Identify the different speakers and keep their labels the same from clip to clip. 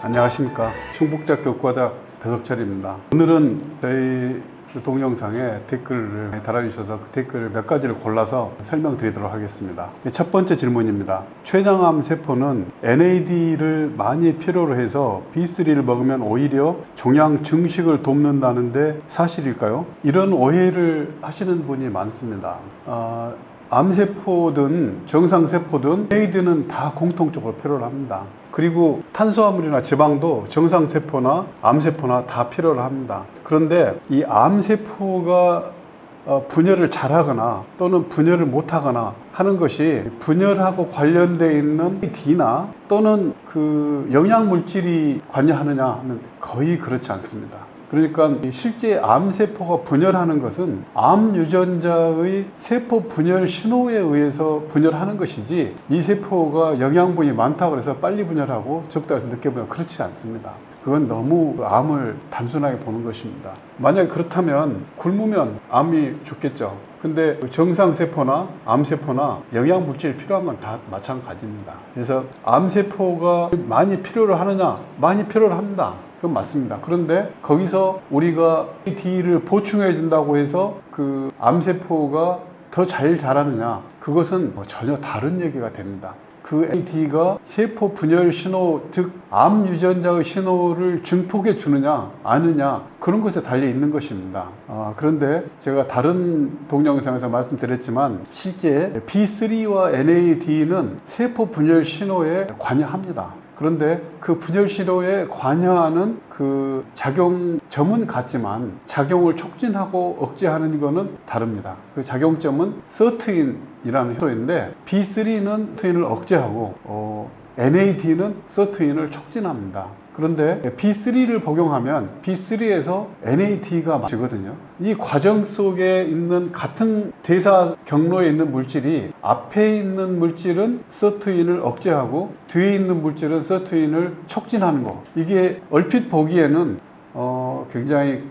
Speaker 1: 안녕하십니까. 충북대학교 의과대학 배석철입니다. 오늘은 저희 동영상에 댓글을 달아주셔서 그 댓글 몇 가지를 골라서 설명드리도록 하겠습니다. 첫 번째 질문입니다. 췌장암 세포는 NAD를 많이 필요로 해서 B3를 먹으면 오히려 종양 증식을 돕는다는데 사실일까요? 이런 오해를 하시는 분이 많습니다. 암세포든 정상세포든 NAD는 다 공통적으로 필요로 합니다. 그리고 탄수화물이나 지방도 정상세포나 암세포나 다 필요로 합니다. 그런데 이 암세포가 분열을 잘하거나 또는 분열을 못하거나 하는 것이 분열하고 관련되어 있는 D나 또는 그 영양물질이 관여하느냐 하면 거의 그렇지 않습니다. 그러니까 실제 암세포가 분열하는 것은 암 유전자의 세포 분열 신호에 의해서 분열하는 것이지 이 세포가 영양분이 많다고 해서 빨리 분열하고 적다고 해서 늦게 분열, 그렇지 않습니다. 그건 너무 암을 단순하게 보는 것입니다. 만약에 그렇다면 굶으면 암이 죽겠죠. 근데 정상세포나 암세포나 영양물질이 필요한 건 다 마찬가지입니다. 그래서 암세포가 많이 필요로 하느냐? 많이 필요로 합니다. 그건 맞습니다. 그런데 거기서 우리가 D를 보충해 준다고 해서 그 암세포가 더 잘 자라느냐? 그것은 전혀 다른 얘기가 됩니다. 그 D가 세포 분열 신호, 즉 암 유전자의 신호를 증폭해 주느냐 아느냐, 그런 것에 달려 있는 것입니다. 그런데 제가 다른 동영상에서 말씀드렸지만 실제 B3와 NAD는 세포 분열 신호에 관여합니다. 그런데 그 분열 신호에 관여하는 그 작용점은 같지만 작용을 촉진하고 억제하는 것은 다릅니다. 그 작용점은 서투인이라는 효소인데 B3는 서투인을 억제하고 NAD는 서투인을 촉진합니다. 그런데 B3를 복용하면 B3에서 NAD가 맞거든요. 이 과정 속에 있는 같은 대사 경로에 있는 물질이 앞에 있는 물질은 서투인을 억제하고 뒤에 있는 물질은 서투인을 촉진하는 거. 이게 얼핏 보기에는 굉장히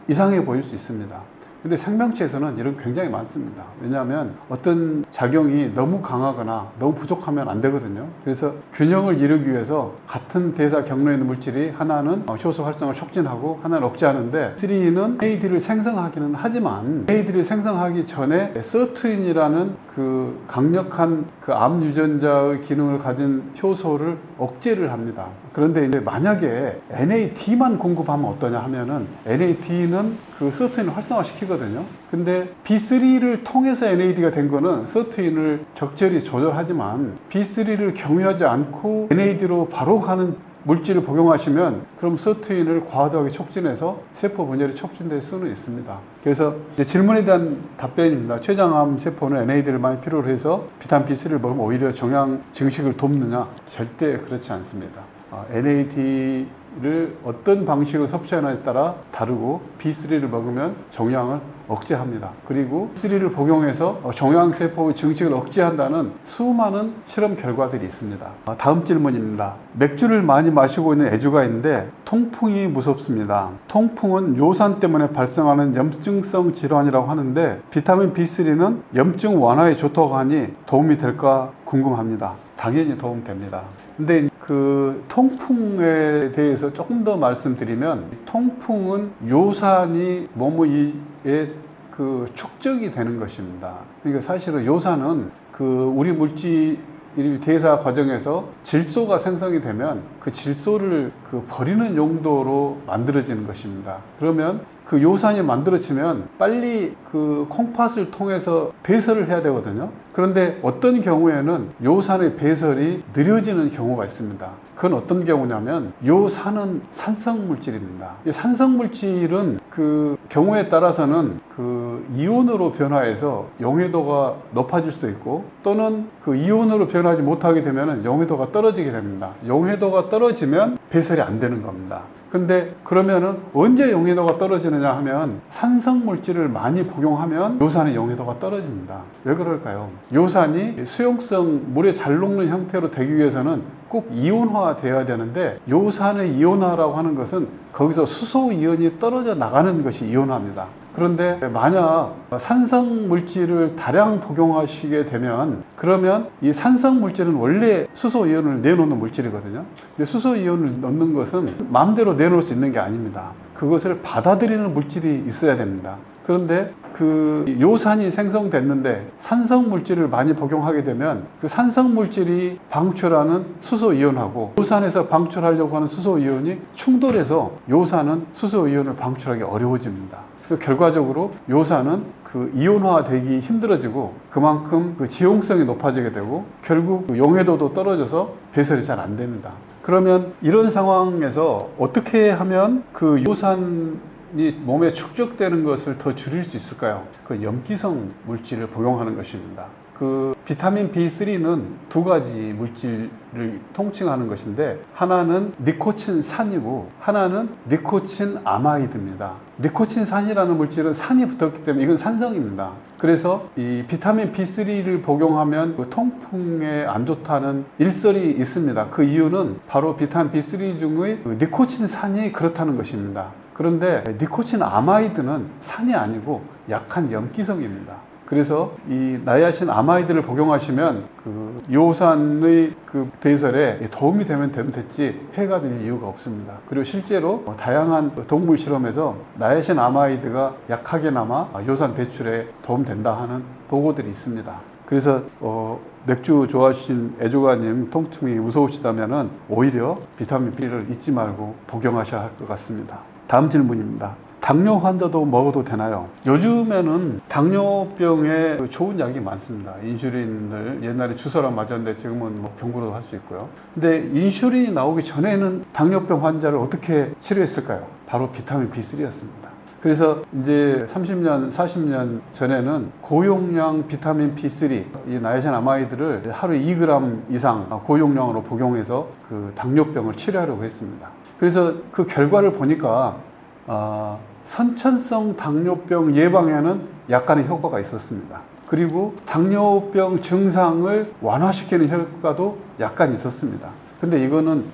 Speaker 1: 이상해 보일 수 있습니다. 근데 생명체에서는 이런 굉장히 많습니다. 왜냐하면 어떤 작용이 너무 강하거나 너무 부족하면 안 되거든요. 그래서 균형을 이루기 위해서 같은 대사 경로에 있는 물질이 하나는 효소 활성을 촉진하고 하나는 억제하는데 3는 NAD를 생성하기는 하지만 NAD를 생성하기 전에 서투인이라는 그 강력한 그 암 유전자의 기능을 가진 효소를 억제를 합니다. 그런데 이제 만약에 NAD만 공급하면 어떠냐 하면은 NAD는 그 서투인을 활성화시키거든요. 근데 B3를 통해서 NAD가 된 거는 서투인을 적절히 조절하지만 B3를 경유하지 않고 NAD로 바로 가는 물질을 복용하시면 그럼 서투인을 과도하게 촉진해서 세포 분열이 촉진될 수는 있습니다. 그래서 이제 질문에 대한 답변입니다. 췌장암 세포는 NAD를 많이 필요로 해서 비타민 B3를 먹으면 오히려 종양 증식을 돕느냐? 절대 그렇지 않습니다. NAD를 어떤 방식으로 섭취하느냐에 따라 다르고 B3를 먹으면 종양을 억제합니다. 그리고 B3를 복용해서 종양세포의 증식을 억제한다는 수많은 실험 결과들이 있습니다. 다음 질문입니다. 맥주를 많이 마시고 있는 애주가 있는데 통풍이 무섭습니다. 통풍은 요산 때문에 발생하는 염증성 질환이라고 하는데 비타민 B3는 염증 완화에 좋다고 하니 도움이 될까 궁금합니다. 당연히 도움됩니다. 근데 그 통풍에 대해서 조금 더 말씀드리면 통풍은 요산이 몸의 그 축적이 되는 것입니다. 그러니까 사실은 요산은 그 우리 물질 대사 과정에서 질소가 생성이 되면 그 질소를 버리는 용도로 만들어지는 것입니다. 그러면 그 요산이 만들어지면 빨리 그 콩팥을 통해서 배설을 해야 되거든요. 그런데 어떤 경우에는 요산의 배설이 느려지는 경우가 있습니다. 그건 어떤 경우냐면 요산은 산성 물질입니다. 이 산성 물질은 그 경우에 따라서는 그 이온으로 변화해서 용해도가 높아질 수도 있고 또는 그 이온으로 변하지 못하게 되면 용해도가 떨어지게 됩니다. 용해도가 떨어지면 배설이 안 되는 겁니다. 근데 그러면은 언제 용해도가 떨어지느냐 하면 산성 물질을 많이 복용하면 요산의 용해도가 떨어집니다. 왜 그럴까요? 요산이 수용성 물에 잘 녹는 형태로 되기 위해서는 꼭 이온화 되어야 되는데 요산의 이온화라고 하는 것은 거기서 수소 이온이 떨어져 나가는 것이 이온화입니다. 그런데 만약 산성 물질을 다량 복용하시게 되면 그러면 이 산성 물질은 원래 수소 이온을 내놓는 물질이거든요. 근데 수소 이온을 넣는 것은 마음대로 내놓을 수 있는 게 아닙니다. 그것을 받아들이는 물질이 있어야 됩니다. 그런데 그 요산이 생성됐는데 산성 물질을 많이 복용하게 되면 그 산성 물질이 방출하는 수소 이온하고 요산에서 방출하려고 하는 수소 이온이 충돌해서 요산은 수소 이온을 방출하기 어려워집니다. 결과적으로 요산은 그 이온화되기 힘들어지고 그만큼 그 지용성이 높아지게 되고 결국 용해도도 떨어져서 배설이 잘 안 됩니다. 그러면 이런 상황에서 어떻게 하면 그 요산이 몸에 축적되는 것을 더 줄일 수 있을까요? 그 염기성 물질을 복용하는 것입니다. 그 비타민 B3는 두 가지 물질을 통칭하는 것인데 하나는 니코틴산이고 하나는 니코틴 아마이드입니다. 니코틴산이라는 물질은 산이 붙었기 때문에 이건 산성입니다. 그래서 이 비타민 B3를 복용하면 그 통풍에 안 좋다는 일설이 있습니다. 그 이유는 바로 비타민 B3 중의 그 니코틴산이 그렇다는 것입니다. 그런데 니코틴 아마이드는 산이 아니고 약한 염기성입니다. 그래서 이 나이아신 아마이드를 복용하시면 그 요산의 그 배설에 도움이 되면 됐지 해가 될 이유가 없습니다. 그리고 실제로 다양한 동물 실험에서 나이아신 아마이드가 약하게나마 요산 배출에 도움된다 하는 보고들이 있습니다. 그래서 맥주 좋아하시는 애조가님 통증이 무서우시다면 오히려 비타민 B를 잊지 말고 복용하셔야 할 것 같습니다. 다음 질문입니다. 당뇨 환자도 먹어도 되나요? 요즘에는 당뇨병에 좋은 약이 많습니다. 인슐린을 옛날에 주사로 맞았는데 지금은 뭐 경구로도 할 수 있고요. 근데 인슐린이 나오기 전에는 당뇨병 환자를 어떻게 치료했을까요? 바로 비타민 B3였습니다. 그래서 이제 30년, 40년 전에는 고용량 비타민 B3, 이 나이아신 아마이드를 하루에 2g 이상 고용량으로 복용해서 그 당뇨병을 치료하려고 했습니다. 그래서 그 결과를 보니까 선천성 당뇨병 예방에는 약간의 효과가 있었습니다. 그리고 당뇨병 증상을 완화시키는 효과도 약간 있었습니다. 근데 이거는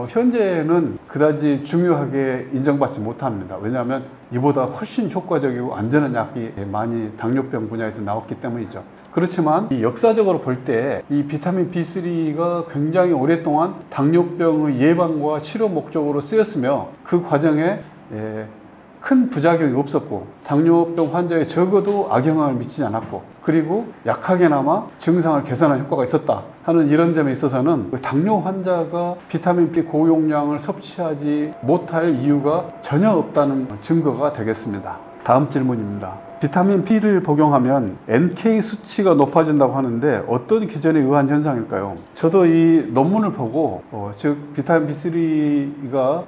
Speaker 1: 현재는 그다지 중요하게 인정받지 못합니다. 왜냐하면 이보다 훨씬 효과적이고 안전한 약이 많이 당뇨병 분야에서 나왔기 때문이죠. 그렇지만 이 역사적으로 볼 때 이 비타민 B3가 굉장히 오랫동안 당뇨병의 예방과 치료 목적으로 쓰였으며 그 과정에 큰 부작용이 없었고 당뇨병 환자에 적어도 악영향을 미치지 않았고 그리고 약하게나마 증상을 개선하는 효과가 있었다 하는 이런 점에 있어서는 당뇨 환자가 비타민 B 고용량을 섭취하지 못할 이유가 전혀 없다는 증거가 되겠습니다. 다음 질문입니다. 비타민 B를 복용하면 NK 수치가 높아진다고 하는데 어떤 기전에 의한 현상일까요? 저도 이 논문을 보고 즉 비타민 B3가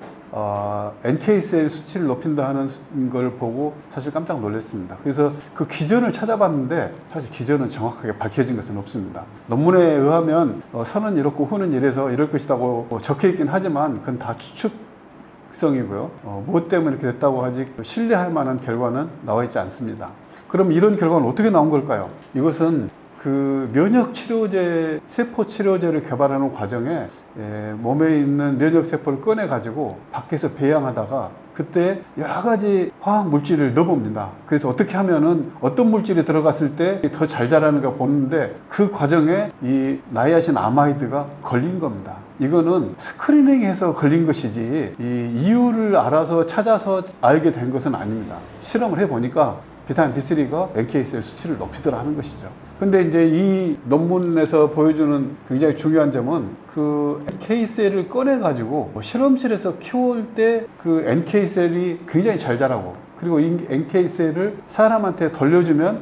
Speaker 1: NK셀 수치를 높인다 하는 걸 보고 사실 깜짝 놀랐습니다. 그래서 그 기전을 찾아봤는데 사실 기전은 정확하게 밝혀진 것은 없습니다. 논문에 의하면 선은 이렇고 후는 이래서 이럴 것이라고 적혀 있긴 하지만 그건 다 추측성이고요. 무엇 때문에 이렇게 됐다고 아직 신뢰할 만한 결과는 나와 있지 않습니다. 그럼 이런 결과는 어떻게 나온 걸까요? 이것은 그 면역 치료제, 세포 치료제를 개발하는 과정에 몸에 있는 면역 세포를 꺼내 가지고 밖에서 배양하다가 그때 여러 가지 화학 물질을 넣어봅니다. 그래서 어떻게 하면은 어떤 물질이 들어갔을 때 더 잘 자라는가 보는데 그 과정에 이 나이아신 아마이드가 걸린 겁니다. 이거는 스크리닝해서 걸린 것이지 이 이유를 알아서 찾아서 알게 된 것은 아닙니다. 실험을 해보니까 비타민 B3가 NK셀 수치를 높이더라 하는 것이죠. 근데 이제 이 논문에서 보여주는 굉장히 중요한 점은 그 NK셀을 꺼내가지고 실험실에서 키울 때 그 NK셀이 굉장히 잘 자라고 그리고 이 NK셀을 사람한테 돌려주면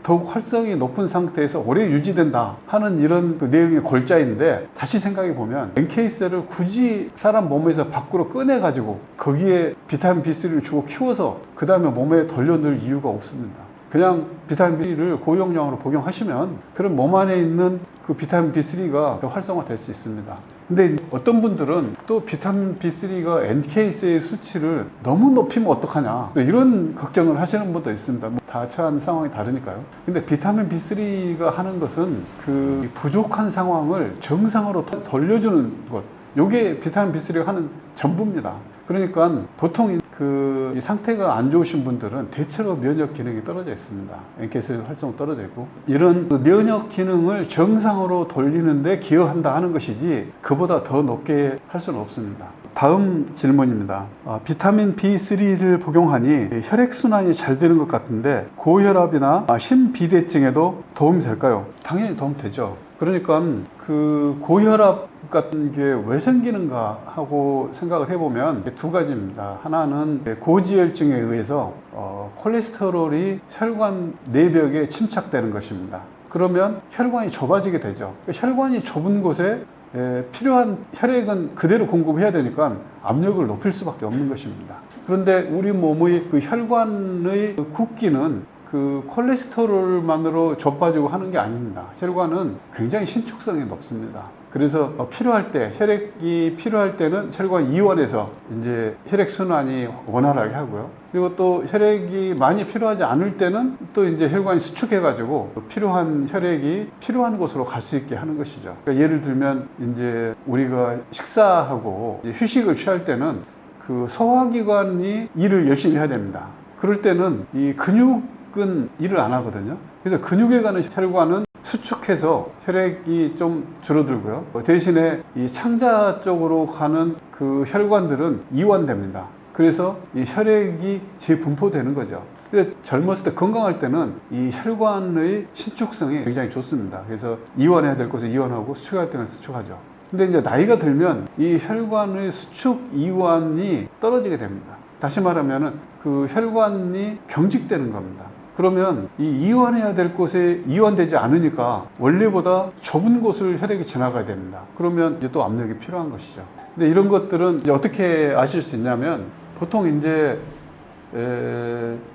Speaker 1: 더욱 활성이 높은 상태에서 오래 유지된다 하는 이런 그 내용의 골자인데 다시 생각해 보면 NK셀을 굳이 사람 몸에서 밖으로 꺼내가지고 거기에 비타민 B3를 주고 키워서 그 다음에 몸에 돌려 넣을 이유가 없습니다. 그냥 비타민 B를 고용량으로 복용하시면 그런 몸 안에 있는 그 비타민 B3가 활성화될 수 있습니다. 근데 어떤 분들은 또 비타민 B3가 NK셀 수치를 너무 높이면 어떡하냐 이런 걱정을 하시는 분도 있습니다. 다 처한 상황이 다르니까요. 근데 비타민 B3가 하는 것은 그 부족한 상황을 정상으로 돌려주는 것, 이게 비타민 B3가 하는 전부입니다. 그러니까 보통 이 상태가 안 좋으신 분들은 대체로 면역 기능이 떨어져 있습니다. NK셀 활성도 떨어져 있고, 이런 그 면역 기능을 정상으로 돌리는데 기여한다 하는 것이지 그보다 더 높게 할 수는 없습니다. 다음 질문입니다. 비타민 B3를 복용하니 혈액순환이 잘 되는 것 같은데 고혈압이나 심비대증에도 도움이 될까요? 당연히 도움 되죠. 그러니까 그 고혈압 같은 게 왜 생기는가 하고 생각을 해보면 두 가지입니다. 하나는 고지혈증에 의해서 콜레스테롤이 혈관 내벽에 침착되는 것입니다. 그러면 혈관이 좁아지게 되죠. 혈관이 좁은 곳에 필요한 혈액은 그대로 공급해야 되니까 압력을 높일 수밖에 없는 것입니다. 그런데 우리 몸의 그 혈관의 굵기는 그 콜레스테롤만으로 좁아지고 하는 게 아닙니다. 혈관은 굉장히 신축성이 높습니다. 그래서 필요할 때, 혈액이 필요할 때는 혈관 이완해서 이제 혈액순환이 원활하게 하고요. 그리고 또 혈액이 많이 필요하지 않을 때는 또 이제 혈관이 수축해가지고 필요한 혈액이 필요한 곳으로 갈 수 있게 하는 것이죠. 그러니까 예를 들면 이제 우리가 식사하고 이제 휴식을 취할 때는 그 소화기관이 일을 열심히 해야 됩니다. 그럴 때는 이 근육은 일을 안 하거든요. 그래서 근육에 가는 혈관은 수축해서 혈액이 좀 줄어들고요. 대신에 이 창자 쪽으로 가는 그 혈관들은 이완됩니다. 그래서 이 혈액이 재분포되는 거죠. 근데 젊었을 때 건강할 때는 이 혈관의 신축성이 굉장히 좋습니다. 그래서 이완해야 될 곳을 이완하고 수축할 때는 수축하죠. 근데 이제 나이가 들면 이 혈관의 수축 이완이 떨어지게 됩니다. 다시 말하면은 그 혈관이 경직되는 겁니다. 그러면 이 이완해야 될 곳에 이완되지 않으니까 원래보다 좁은 곳을 혈액이 지나가야 됩니다. 그러면 이제 또 압력이 필요한 것이죠. 근데 이런 것들은 이제 어떻게 아실 수 있냐면 보통 이제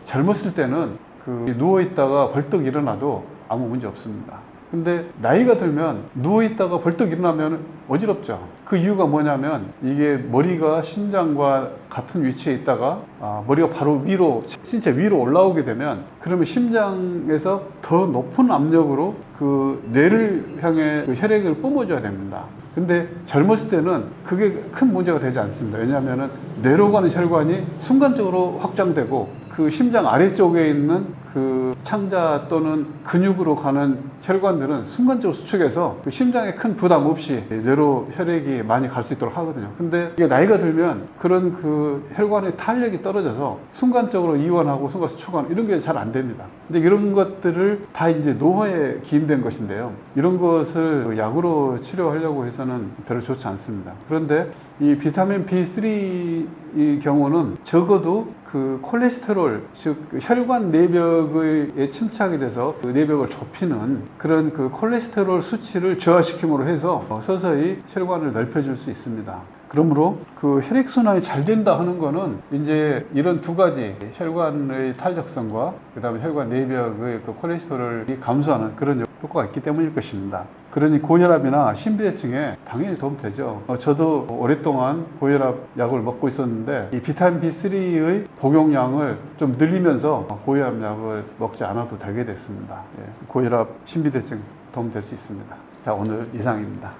Speaker 1: 젊었을 때는 그 누워 있다가 벌떡 일어나도 아무 문제 없습니다. 근데 나이가 들면 누워 있다가 벌떡 일어나면 어지럽죠. 그 이유가 뭐냐면 이게 머리가 심장과 같은 위치에 있다가 머리가 바로 위로, 신체 위로 올라오게 되면 그러면 심장에서 더 높은 압력으로 그 뇌를 향해 그 혈액을 뿜어줘야 됩니다. 근데 젊었을 때는 그게 큰 문제가 되지 않습니다. 왜냐하면 뇌로 가는 혈관이 순간적으로 확장되고 그 심장 아래쪽에 있는 그 창자 또는 근육으로 가는 혈관들은 순간적으로 수축해서 그 심장에 큰 부담 없이 뇌로 혈액이 많이 갈 수 있도록 하거든요. 근데 이게 나이가 들면 그런 그 혈관의 탄력이 떨어져서 순간적으로 이완하고 순간 수축하는 이런 게 잘 안 됩니다. 근데 이런 것들을 다 이제 노화에 기인된 것인데요. 이런 것을 약으로 치료하려고 해서는 별로 좋지 않습니다. 그런데 이 비타민 B3의 경우는 적어도 그 콜레스테롤, 즉 혈관 내벽에 침착이 돼서 그 내벽을 좁히는 그런 그 콜레스테롤 수치를 저하시킴으로 해서 서서히 혈관을 넓혀줄 수 있습니다. 그러므로 그 혈액순환이 잘 된다 하는 거는 이제 이런 두 가지 혈관의 탄력성과 그 다음에 혈관 내벽의 그 콜레스테롤이 감소하는 그런 효과가 있기 때문일 것입니다. 그러니 고혈압이나 심비대증에 당연히 도움되죠. 저도 오랫동안 고혈압 약을 먹고 있었는데 이 비타민 B3의 복용량을 좀 늘리면서 고혈압 약을 먹지 않아도 되게 됐습니다. 고혈압, 심비대증 도움될 수 있습니다. 자, 오늘 이상입니다.